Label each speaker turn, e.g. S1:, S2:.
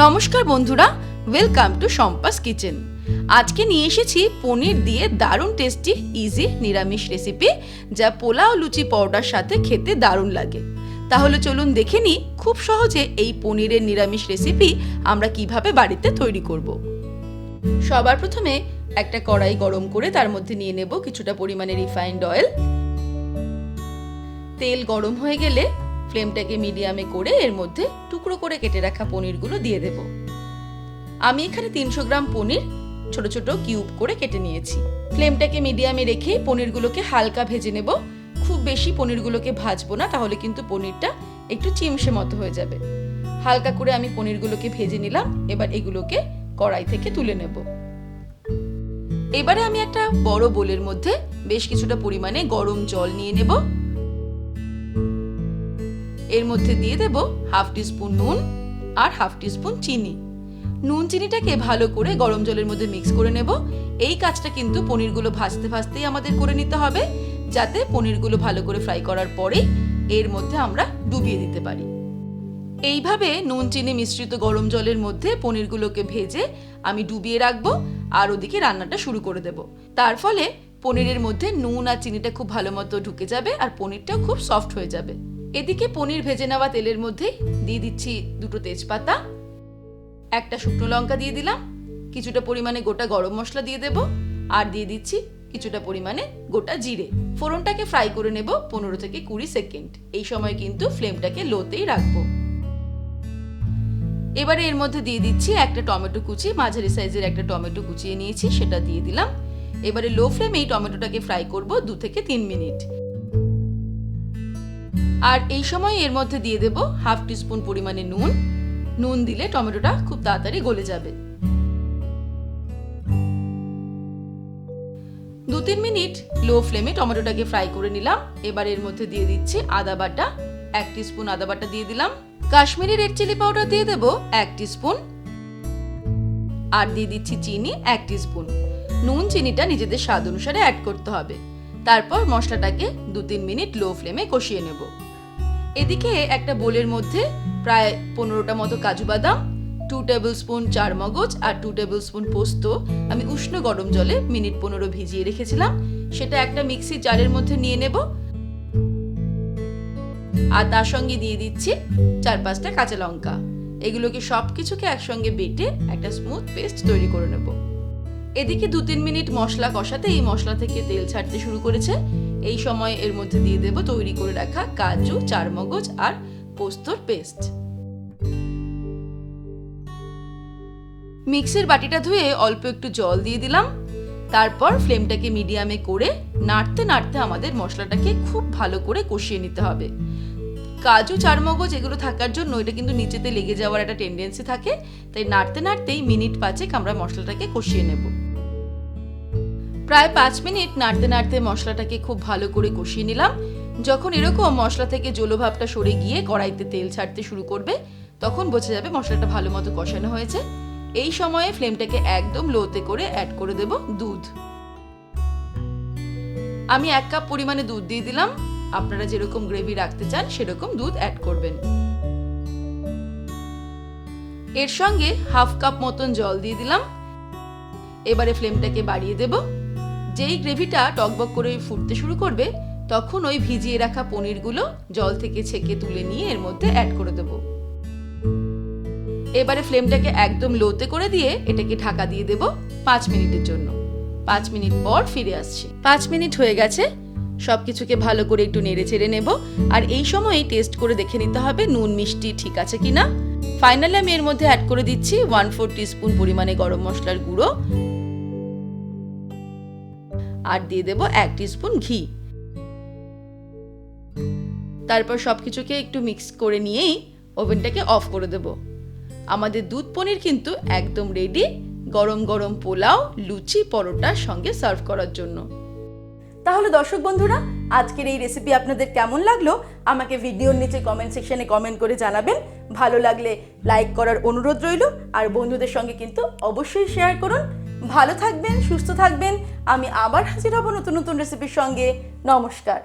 S1: নমস্কার বন্ধুরা, welcome to Shampa's kitchen. আজকে নিয়ে এসেছি পনির দিয়ে দারুণ টেস্টি ইজি নিরামিষ রেসিপি, যা পোলাও লুচি পরোটার সাথে খেতে দারুণ লাগে। তাহলে চলুন দেখে নিই খুব সহজে এই পনিরের নিরামিষ রেসিপি আমরা কিভাবে বাড়িতে তৈরি করব। সবার প্রথমে একটা কড়াই গরম করে তার মধ্যে নিয়ে নেব কিছুটা পরিমাণে রিফাইন্ড অয়েল। তেল গরম হয়ে গেলে ফ্লেমটাকে মিডিয়ামে করে এর মধ্যে টুকরো করে কেটে রাখা পনিরগুলো দিয়ে দেব। আমি এখানে 300 গ্রাম পনির ছোট ছোট কিউব করে কেটে নিয়েছি। ফ্লেমটাকে মিডিয়ামে রেখে পনিরগুলোকে হালকা ভেজে নেব। খুব বেশি পনিরগুলোকে ভাজবো না, তাহলে কিন্তু পনিরটা একটু চিমসে মতো হয়ে যাবে। হালকা করে আমি পনিরগুলোকে ভেজে নিলাম। এবার এগুলোকে কড়াই থেকে তুলে নেব। এবারে আমি একটা বড় বোলের মধ্যে বেশ কিছুটা পরিমাণে গরম জল নিয়ে নেব। এর মধ্যে দিয়ে দেব হাফ টিস্পুন নুন আর হাফ টিস্পুন চিনি। নুন চিনিটাকে ভালো করে গরম জলের মধ্যে মিক্স করে নেব। এই কাজটা কিন্তু পনিরগুলো ভাজতে ভাজতেই আমাদের করে নিতে হবে, যাতে পনিরগুলো ভালো করে ফ্রাই করার পরে এর মধ্যে আমরা ডুবিয়ে দিতে পারি। এইভাবে নুন চিনি মিশ্রিত গরম জলের মধ্যে পনিরগুলোকে ভেজে আমি ডুবিয়ে রাখবো আর ওদিকে রান্নাটা শুরু করে দেব। তার ফলে পনিরের মধ্যে নুন আর চিনিটা খুব ভালো মতো ঢুকে যাবে আর পনিরটাও খুব সফট হয়ে যাবে। এদিকে পনির ভেজে নেওয়া তেলের মধ্যে দিয়ে দিচ্ছি দুটো তেজপাতা, একটা শুকনো লঙ্কা দিয়ে দিলাম, কিছুটা পরিমাণে গোটা গরম মশলা দিয়ে দেব আর দিয়ে দিচ্ছি কিছুটা পরিমাণে গোটা জিরে। ফোড়নটাকে ফ্রাই করে নেব 15 থেকে 20 সেকেন্ড। এই সময় কিন্তু ফ্লেমটাকে লোতেই রাখবো। এবারে এর মধ্যে দিয়ে দিচ্ছি একটা টমেটো কুচি, মাঝারি সাইজের একটা টমেটো কুচিয়ে নিয়েছি, সেটা দিয়ে দিলাম। এবারে লো ফ্লেমে এই টমেটোটাকে ফ্রাই করব 2 থেকে 3 মিনিট। আর এই সময় এর মধ্যে দিয়ে দেব হাফ টিস্পুন পরিমাণে নুন। নুন দিলে টমেটোটা খুব তাড়াতাড়ি গলে যাবে। 2-3 মিনিট লো ফ্লেমে টমেটোটাকে ফ্রাই করে নিলাম। এবার এর মধ্যে দিয়ে দিচ্ছি আদা বাটা, 1 টিস্পুন আদা বাটা দিয়ে দিলাম। কাশ্মীরি রেড চিলি পাউডার দিয়ে দেব 1 টিস্পুন আর দিয়ে দিচ্ছি চিনি 1 টিস্পুন। নুন চিনিটা নিজেদের স্বাদ অনুসারে অ্যাড করতে হবে। তারপর মশলাটাকে 2-3 মিনিট লো ফ্লেমে কষিয়ে নেব। এদিকে একটা বোলের মধ্যে প্রায় 15টা মতো কাজু বাদাম, 2 টেবিল স্পুন চারমগজ আর 2 টেবিল স্পুন পোস্ত আমি উষ্ণ গরম জলে মিনিট 15 ভিজিয়ে রেখেছিলাম, সেটা একটা মিক্সি জারের মধ্যে নিয়ে নেব। আর তার সঙ্গে দিয়ে দিচ্ছি 4-5টা কাঁচা লঙ্কা। এগুলোকে সবকিছুকে একসঙ্গে বেটে একটা স্মুথ পেস্ট তৈরি করে নেব। এদিকে 2-3 মিনিট মশলা কষাতে এই মশলা থেকে তেল ছাড়তে শুরু করেছে। এই সময় এর মধ্যে দিয়ে দেব তৈরি করে রাখা কাজু, চারমগজ আর পোস্তর পেস্ট। মিক্সির বাটিটা ধুয়ে অল্প একটু জল দিয়ে দিলাম। তারপর ফ্লেমটাকে মিডিয়ামে করে নাড়তে নাড়তে আমাদের মশলাটাকে খুব ভালো করে কষিয়ে নিতে হবে। কাজু, চারমগজ এগুলো থাকার জন্য এটা কিন্তু নিচেতে লেগে যাওয়ার একটা টেন্ডেন্সি থাকে, তাই নাড়তে নাড়তেই মিনিট 5 আমরা মশলাটাকে কষিয়ে নেব। প্রায় 5 মিনিট নাড়তে নাড়তে মশলাটাকে খুব ভালো করে কষিয়ে নিলাম। যখন এরকম মশলা থেকে জলভাবটা সরে গিয়ে কড়াইতে তেল ছাড়তে শুরু করবে, তখন বোঝা যাবে মশলাটা ভালো মতো কষানো হয়েছে। এই সময়ে ফ্লেমটাকে একদম লোতে করে অ্যাড করে দেব দুধ। আমি 1 কাপ পরিমাণে দুধ দিয়ে দিলাম। আপনারা যেরকম গ্রেভি রাখতে চান সেরকম দুধ অ্যাড করবেন। এর সঙ্গে হাফ কাপ মতন জল দিয়ে দিলাম। এবারে ফ্লেমটাকে বাড়িয়ে দেব। যেই গ্রেভিটা টকবক করে ফুটতে শুরু করবে, তখন ওই ভিজিয়ে রাখা পনিরগুলো জল থেকে ছেঁকে তুলে নিয়ে এর মধ্যে অ্যাড করে দেব। এবারে ফ্লেমটাকে একদম লোতে করে দিয়ে এটাকে ঢাকা দিয়ে দেব 5 মিনিটের জন্য। 5 মিনিট পর ফিরে আসছি। 5 মিনিট হয়ে গেছে। সবকিছুকে ভালো করে একটু নেড়ে চেড়ে নেব। আর এই সময়ই টেস্ট করে দেখে নিতে হবে নুন মিষ্টি ঠিক আছে কিনা। ফাইনালি আমি এর মধ্যে অ্যাড করে দিচ্ছি 1/4 টিস্পুন পরিমাণে গরম মশলার গুঁড়ো আর দিয়ে দেব 1 টিস্পুন ঘি। তারপর সবকিছুকে একটু মিক্স করে নিয়েই ওভেনটাকে অফ করে দেব। আমাদের দুধ পনির কিন্তু একদম রেডি গরম গরম পোলাও, লুচি, পরোটার সঙ্গে সার্ভ করার জন্য। তাহলে দর্শক বন্ধুরা, আজকের এই রেসিপি আপনাদের কেমন লাগলো আমাকে ভিডিওর নিচে কমেন্ট সেকশনে কমেন্ট করে জানাবেন। ভালো লাগলে লাইক করার অনুরোধ রইল আর বন্ধুদের সঙ্গে কিন্তু অবশ্যই শেয়ার করুন। ভালো থাকবেন, সুস্থ থাকবেন। আমি আবার হাজির হব নতুন নতুন রেসিপির সঙ্গে। নমস্কার।